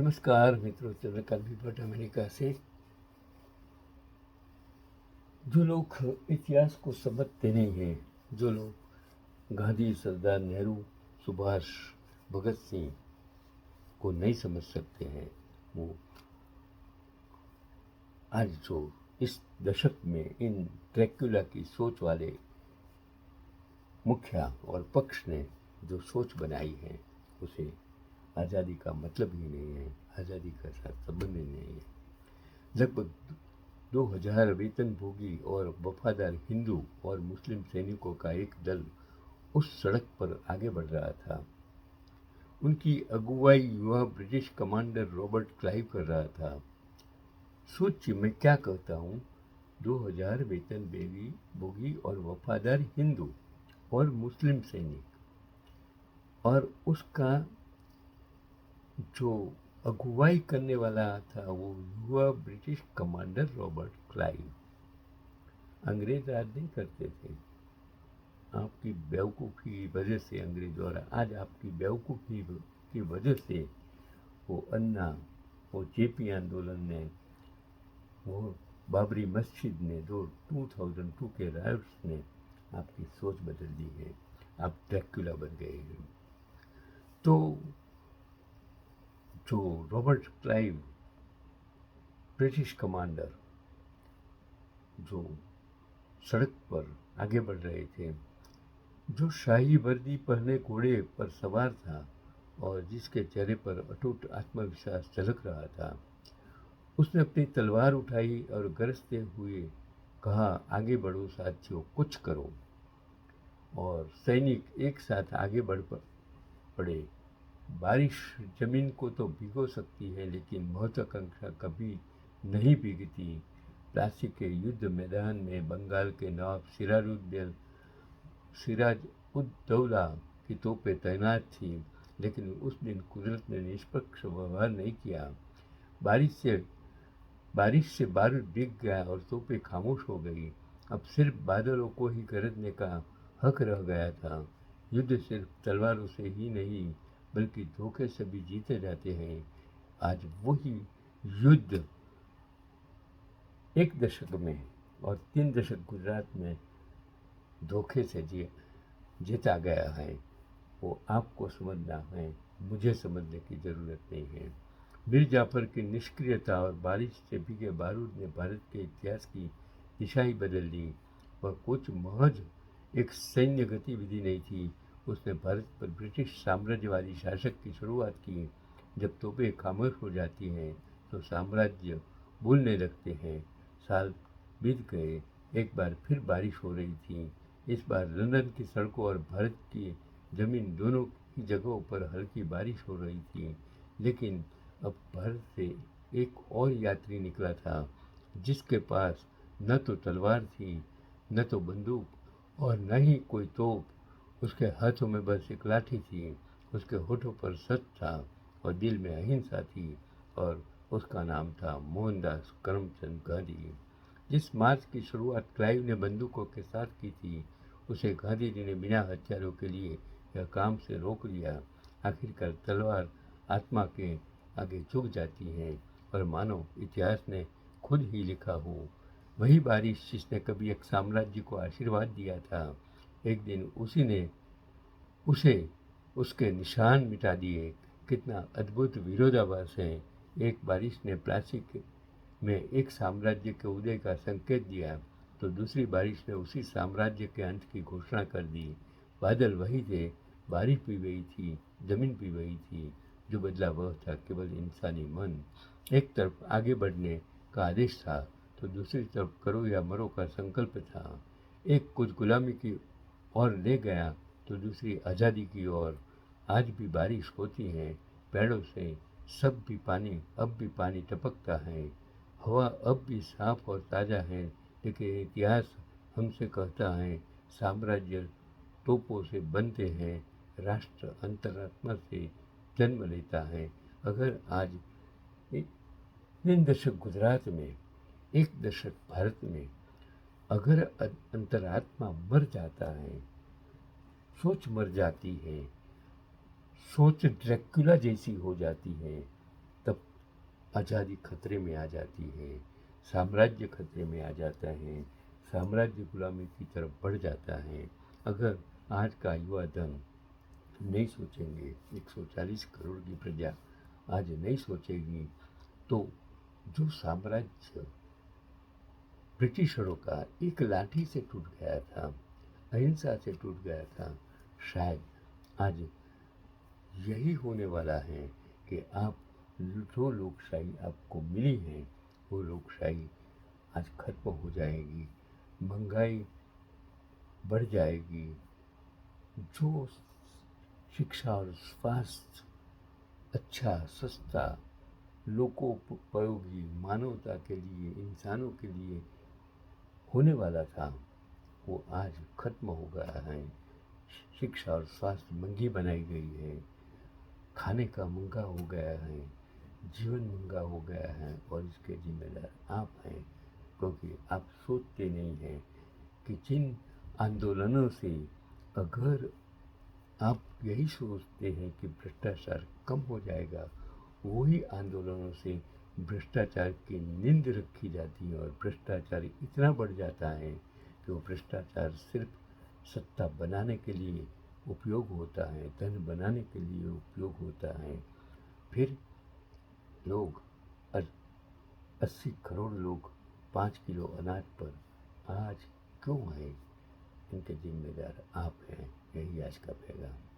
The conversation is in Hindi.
नमस्कार मित्रों, चंद्रकांत भट्ट अमेरिका से। जो लोग इतिहास को समझते नहीं हैं, जो लोग गांधी, सरदार नेहरू, सुभाष, भगत सिंह को नहीं समझ सकते हैं, वो आज जो इस दशक में इन ड्रैकुला की सोच वाले मुखिया और पक्ष ने जो सोच बनाई है, उसे आज़ादी का मतलब ही नहीं है, आज़ादी का साथ संबंध ही नहीं है। लगभग 2000 वेतनभोगी और वफादार हिंदू और मुस्लिम सैनिकों का एक दल उस सड़क पर आगे बढ़ रहा था। उनकी अगुवाई युवा ब्रिटिश कमांडर रॉबर्ट क्लाइव कर रहा था। सोचिए, मैं क्या कहता हूँ, 2000 वेतनभोगी भोगी और वफादार हिंदू और मुस्लिम सैनिक, और उसका जो अगुवाई करने वाला था वो युवा ब्रिटिश कमांडर रॉबर्ट क्लाइव। अंग्रेज राज नहीं करते थे। आपकी बेवकूफ़ी की वजह से अंग्रेज, और आज आपकी बेवकूफ़ी की वजह से वो अन्ना, वो जेपी आंदोलन ने, वो बाबरी मस्जिद ने, 2002 के राइट्स ने आपकी सोच बदल दी है। आप ड्रैकुला बन गए हैं। तो जो रॉबर्ट क्लाइव, ब्रिटिश कमांडर, जो सड़क पर आगे बढ़ रहे थे, जो शाही वर्दी पहने घोड़े पर सवार था और जिसके चेहरे पर अटूट आत्मविश्वास झलक रहा था, उसने अपनी तलवार उठाई और गरजते हुए कहा, आगे बढ़ो साथियों, कुछ करो। और सैनिक एक साथ आगे बढ़ पड़े। बारिश जमीन को तो भिगो सकती है, लेकिन महत्वाकांक्षा कभी नहीं भीगती। प्लासी के युद्ध मैदान में बंगाल के नवाब सिराज उद दौला की तोपें तैनात थी, लेकिन उस दिन कुदरत ने निष्पक्ष व्यवहार नहीं किया। बारिश से बारूद भीग गया और तोपें खामोश हो गई। अब सिर्फ बादलों को ही गरजने का हक रह गया था। युद्ध सिर्फ तलवारों से ही नहीं, बल्कि धोखे से भी जीते जाते हैं। आज वही युद्ध एक दशक में और 3 दशक गुजरात में धोखे से जीता गया है। वो आपको समझना है, मुझे समझने की ज़रूरत नहीं है। मीर जाफर की निष्क्रियता और बारिश से भीगे बारूद ने भारत के इतिहास की दिशा ही बदल दी। वह कुछ महज एक सैन्य गतिविधि नहीं थी, उसने भारत पर ब्रिटिश साम्राज्यवादी शासक की शुरुआत की। जब तोपें खामोश हो जाती हैं तो साम्राज्य बोलने लगते हैं। साल बीत गए, एक बार फिर बारिश हो रही थी। इस बार लंदन की सड़कों और भारत की जमीन दोनों ही जगहों पर हल्की बारिश हो रही थी। लेकिन अब भारत से एक और यात्री निकला था, जिसके पास न तो तलवार थी, न तो बंदूक और न ही कोई तोप। उसके हाथों में बस एक लाठी थी। उसके होठों पर सच था और दिल में अहिंसा थी, और उसका नाम था मोहनदास करमचंद गांधी। जिस मार्च की शुरुआत क्लाइव ने बंदूकों के साथ की थी, उसे गांधी जी ने बिना हथियारों के लिए यह काम से रोक लिया। आखिरकार तलवार आत्मा के आगे झुक जाती है, और मानो इतिहास ने खुद ही लिखा हो। वही बारिश जिसने कभी एक साम्राज्य को आशीर्वाद दिया था, एक दिन उसी ने उसे उसके निशान मिटा दिए। कितना अद्भुत विरोधाभास है। एक बारिश ने प्लासी में एक साम्राज्य के उदय का संकेत दिया, तो दूसरी बारिश ने उसी साम्राज्य के अंत की घोषणा कर दी। बादल वही थे, बारिश भी वही थी, जमीन भी वही थी। जो बदला वह था केवल इंसानी मन। एक तरफ आगे बढ़ने का आदेश था, तो दूसरी तरफ करो या मरो का संकल्प था। एक कुछ गुलामी की ओर ले गया, तो दूसरी आज़ादी की ओर। आज भी बारिश होती है, पेड़ों से अब भी पानी टपकता है। हवा अब भी साफ और ताज़ा है, लेकिन इतिहास हमसे कहता है, साम्राज्य तोपों से बनते हैं, राष्ट्र अंतरात्मा से जन्म लेता है। अगर आज 3 दशक गुजरात में, 1 दशक भारत में, अगर अंतरात्मा मर जाता है, सोच मर जाती है, सोच ड्रैकुला जैसी हो जाती है, तब आज़ादी खतरे में आ जाती है, साम्राज्य खतरे में आ जाता है, साम्राज्य गुलामी की तरफ बढ़ जाता है। अगर आज का युवा धन नहीं सोचेंगे, 140 करोड़ की प्रजा आज नहीं सोचेगी, तो जो साम्राज्य ब्रिटिशरों का एक लाठी से टूट गया था, अहिंसा से टूट गया था, शायद आज यही होने वाला है कि आप जो लोकशाही आपको मिली है वो लोकशाही आज खत्म हो जाएगी, महंगाई बढ़ जाएगी, जो शिक्षा और स्वास्थ्य अच्छा सस्ता लोकोपयोगी मानवता के लिए इंसानों के लिए होने वाला था वो आज खत्म हो गया है। शिक्षा और स्वास्थ्य महंगी बनाई गई है, खाने का महंगा हो गया है, जीवन महंगा हो गया है और इसके जिम्मेदार आप हैं, क्योंकि आप सोचते नहीं हैं कि जिन आंदोलनों से अगर आप यही सोचते हैं कि भ्रष्टाचार कम हो जाएगा, वही आंदोलनों से भ्रष्टाचार की नींद रखी जाती है और भ्रष्टाचार इतना बढ़ जाता है कि वो भ्रष्टाचार सिर्फ सत्ता बनाने के लिए उपयोग होता है, धन बनाने के लिए उपयोग होता है। फिर लोग 80 करोड़ लोग 5 किलो अनाज पर आज क्यों हैं? इनके जिम्मेदार आप हैं। यही आज का पैगाम।